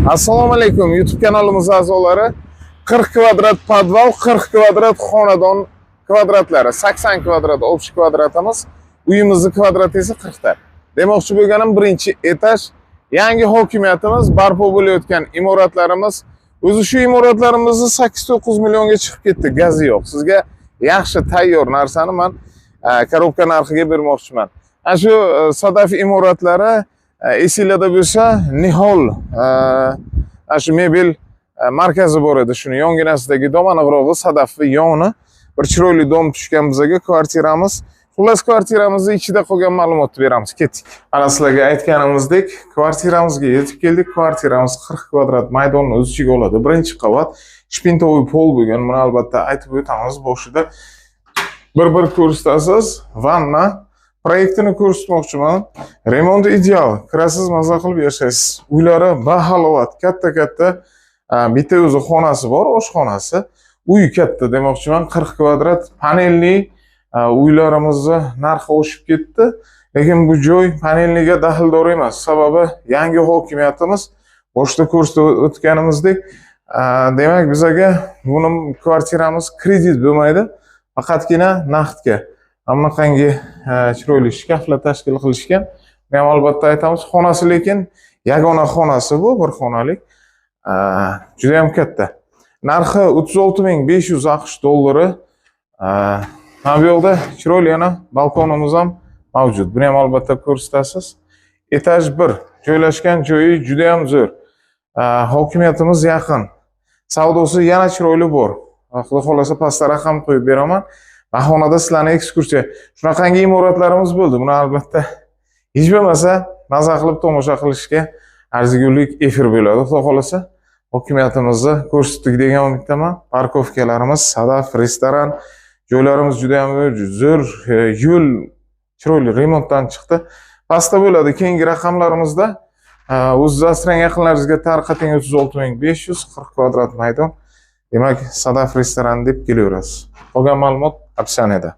Assalomu alaykum YouTube kanalimiz a'zolari. 40 kvadrat podval, 40 kvadrat xonadon kvadratlari, 80 kvadrat общий kvadratimiz, uyimizni kvadrati esa 40 ta. Demoqchi bo'lganim, birinchi etaj yangi hokimiyatimiz barpo bo'layotgan imoratlarimiz. O'zi shu imoratlarimizni 8-9 millionga chiqib ketdi, gazi yo'q. Sizga yaxshi tayyor narsani men korobka narxiga bermoqchiman. Ana shu Sadaf imoratlari esinglarda bo'lsa, Nihol shu mebel markazi bor edi. Shuni yonginasidagi dom aniqrog'i Sadafning yoni bir chiroyli dom tushgan bizga kvartiramiz. Xullas kvartiramizning ichida qolgan ma'lumotni beramiz. Ketdik. Mana sizlarga aytganimizdek, kvartiramizga yetib keldik. Kvartiramiz 40 kvadrat maydonni o'z ichiga oladi. Birinchi qavat, shpintovoy pol bo'lgan. Buni albatta aytib o'tamiz boshida. Bir ko'rsatasiz. Vanna proyektini ko'rsatmoqchiman. Remont ideal. Kirasiz, maza qilib yashaysiz. Uylari bahalovat, katta-katta. Bitta o'zi xonasi bor, oshxonasi. Uy katta demoqchiman. 40 kvadrat panelli uylarimizni narxi oshib ketdi. Lekin bu joy panelliga daxldor emas. Sababi yangi hokimiyatimiz boshda ko'rsatib o'tganimizdek, demak bizga buni kvartiramiz kredit bo'lmaydi, faqatgina naqdga. Ammo-qangi chiroyli shkaflar tashkil qilishgan. Men ham albatta aytamiz, xonasi lekin yagona xonasi bu, bir xonalik. Juda ham katta. Narxi 36.500 AQSh dollari. Mana bu yoqda chiroyli yana balkonimiz ham mavjud. Buni ham albatta ko'rsatasiz. Etaj 1. Joylashgan joyi juda ham zo'r. Hokimiyatimiz yaqin. Savdosi yana chiroyli bor. Xudo xolasa pastda raqam qo'yib beraman. Bahonada sizlarni ekskursiya. Shunaqangi imoratlarimiz bo'ldi. Buni albatta hech bo'lmasa maza qilib tomosha qilishga arzigulik efir bo'ladi. Xudo xolasa hokimiyatimizni ko'rsatdik degan umiddaman. Parkovkalarimiz, Sadaf, restoran, joylarimiz juda ham zo'r, yo'l chiroyli remontdan chiqdi. Pastda bo'ladi. Keyingi raqamlarimizda o'z asrang yaqinlaringizga tarqating 36.500 40 kvadrat maydon. Demak, Sadaf restoran deb kelaverasiz. Qolgan ma'lumot opsioniyada.